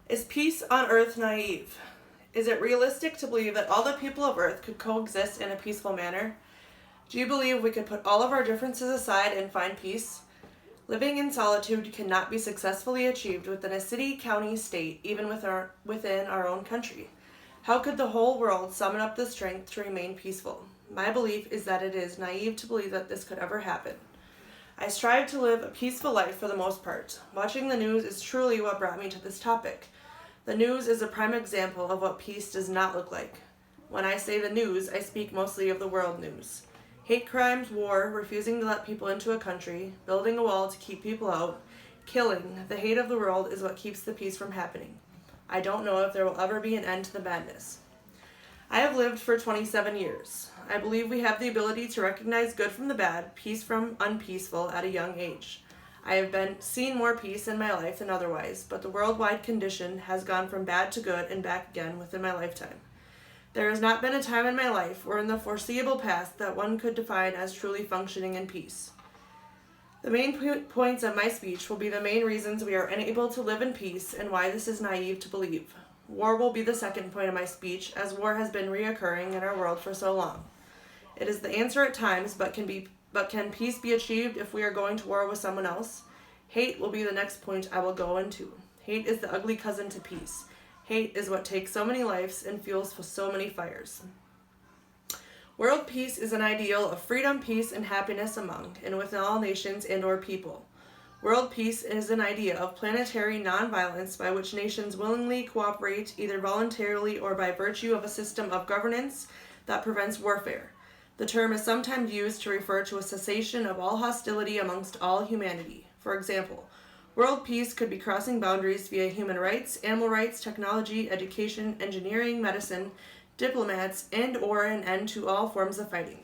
Is peace on earth naive? Is it realistic to believe that all the people of earth could coexist in a peaceful manner? Do you believe we could put all of our differences aside and find peace? Living in solitude cannot be successfully achieved within a city, county, state, even within our own country. How could the whole world summon up the strength to remain peaceful? My belief is that it is naive to believe that this could ever happen. I strive to live a peaceful life for the most part. Watching the news is truly what brought me to this topic. The news is a prime example of what peace does not look like. When I say the news, I speak mostly of the world news. Hate crimes, war, refusing to let people into a country, building a wall to keep people out, killing, the hate of the world is what keeps the peace from happening. I don't know if there will ever be an end to the madness. I have lived for 27 years. I believe we have the ability to recognize good from the bad, peace from unpeaceful at a young age. I have seen more peace in my life than otherwise, but the worldwide condition has gone from bad to good and back again within my lifetime. There has not been a time in my life or in the foreseeable past that one could define as truly functioning in peace. The main points of my speech will be the main reasons we are unable to live in peace and why this is naive to believe. War will be the second point of my speech, as war has been reoccurring in our world for so long. It is the answer at times, but can peace be achieved if we are going to war with someone else? Hate will be the next point I will go into. Hate is the ugly cousin to peace. Hate is what takes so many lives and fuels so many fires. World peace is an ideal of freedom, peace, and happiness among and within all nations and or people. World peace is an idea of planetary nonviolence by which nations willingly cooperate either voluntarily or by virtue of a system of governance that prevents warfare. The term is sometimes used to refer to a cessation of all hostility amongst all humanity. For example, world peace could be crossing boundaries via human rights, animal rights, technology, education, engineering, medicine, diplomats, and or an end to all forms of fighting.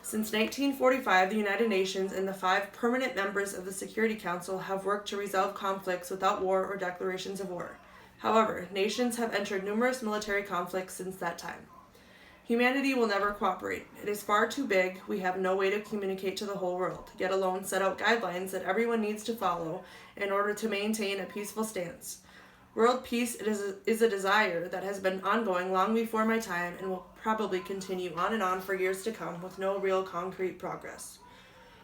Since 1945, the United Nations and the 5 permanent members of the Security Council have worked to resolve conflicts without war or declarations of war. However, nations have entered numerous military conflicts since that time. Humanity will never cooperate. It is far too big. We have no way to communicate to the whole world, yet alone set out guidelines that everyone needs to follow in order to maintain a peaceful stance. World peace is a desire that has been ongoing long before my time and will probably continue on and on for years to come with no real concrete progress.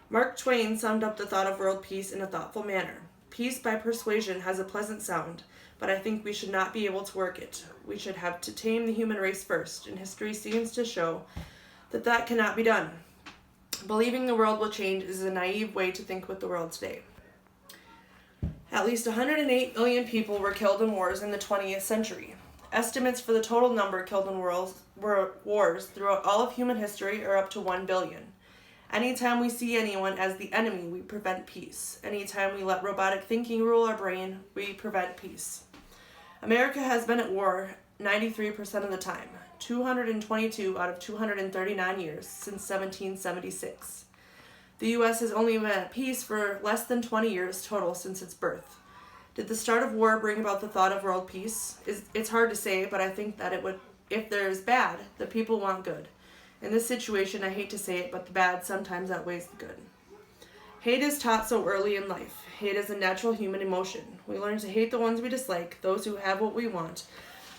Mark Twain summed up the thought of world peace in a thoughtful manner. Peace by persuasion has a pleasant sound, but I think we should not be able to work it. We should have to tame the human race first, and history seems to show that cannot be done. Believing the world will change is a naive way to think with the world today. At least 108 million people were killed in wars in the 20th century. Estimates for the total number killed in wars throughout all of human history are up to 1 billion. Anytime we see anyone as the enemy, we prevent peace. Anytime we let robotic thinking rule our brain, we prevent peace. America has been at war 93% of the time, 222 out of 239 years since 1776. The U.S. has only been at peace for less than 20 years total since its birth. Did the start of war bring about the thought of world peace? It's hard to say, but I think that it would. If there is bad, the people want good. In this situation, I hate to say it, but the bad sometimes outweighs the good. Hate is taught so early in life. Hate is a natural human emotion. We learn to hate the ones we dislike, those who have what we want,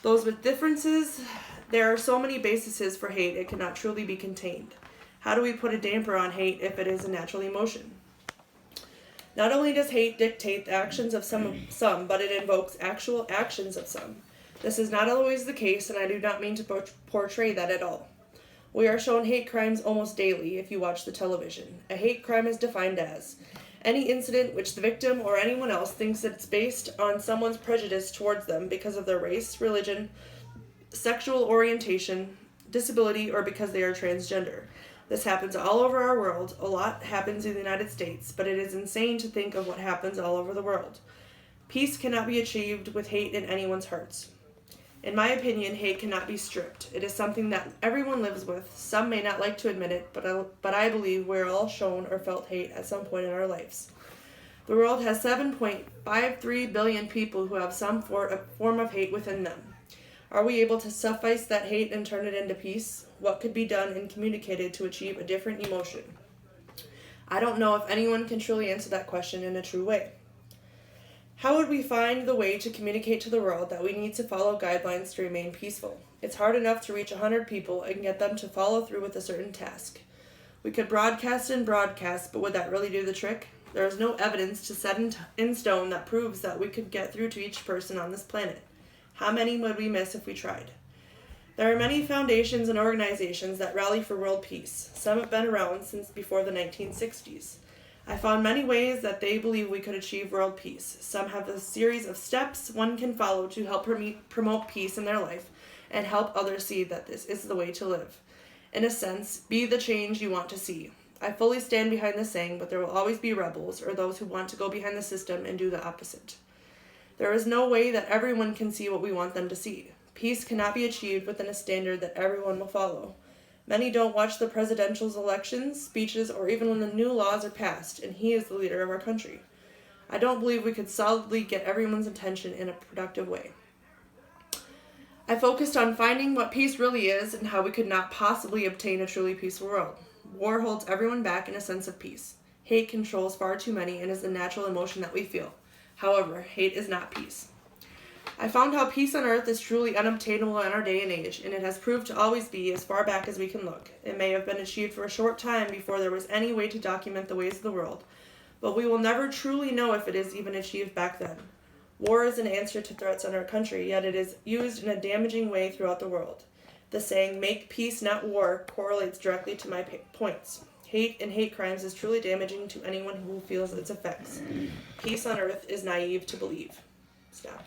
those with differences. There are so many bases for hate, it cannot truly be contained. How do we put a damper on hate if it is a natural emotion? Not only does hate dictate the actions of some, but it invokes actual actions of some. This is not always the case, and I do not mean to portray that at all. We are shown hate crimes almost daily if you watch the television. A hate crime is defined as any incident which the victim or anyone else thinks that it's based on someone's prejudice towards them because of their race, religion, sexual orientation, disability, or because they are transgender. This happens all over our world. A lot happens in the United States, but it is insane to think of what happens all over the world. Peace cannot be achieved with hate in anyone's hearts. In my opinion, hate cannot be stripped. It is something that everyone lives with. Some may not like to admit it, but I believe we're all shown or felt hate at some point in our lives. The world has 7.53 billion people who have some form of hate within them. Are we able to suffice that hate and turn it into peace? What could be done and communicated to achieve a different emotion? I don't know if anyone can truly answer that question in a true way. How would we find the way to communicate to the world that we need to follow guidelines to remain peaceful? It's hard enough to reach 100 people and get them to follow through with a certain task. We could broadcast and broadcast, but would that really do the trick? There is no evidence to set in stone that proves that we could get through to each person on this planet. How many would we miss if we tried? There are many foundations and organizations that rally for world peace. Some have been around since before the 1960s. I found many ways that they believe we could achieve world peace. Some have a series of steps one can follow to help promote peace in their life and help others see that this is the way to live. In a sense, be the change you want to see. I fully stand behind this saying, but there will always be rebels or those who want to go behind the system and do the opposite. There is no way that everyone can see what we want them to see. Peace cannot be achieved within a standard that everyone will follow. Many don't watch the presidential elections, speeches, or even when the new laws are passed, and he is the leader of our country. I don't believe we could solidly get everyone's attention in a productive way. I focused on finding what peace really is and how we could not possibly obtain a truly peaceful world. War holds everyone back in a sense of peace. Hate controls far too many and is the natural emotion that we feel. However, hate is not peace. I found how peace on earth is truly unobtainable in our day and age, and it has proved to always be as far back as we can look. It may have been achieved for a short time before there was any way to document the ways of the world, but we will never truly know if it is even achieved back then. War is an answer to threats on our country, yet it is used in a damaging way throughout the world. The saying, "make peace, not war," correlates directly to my points. Hate and hate crimes is truly damaging to anyone who feels its effects. Peace on earth is naive to believe. Stop.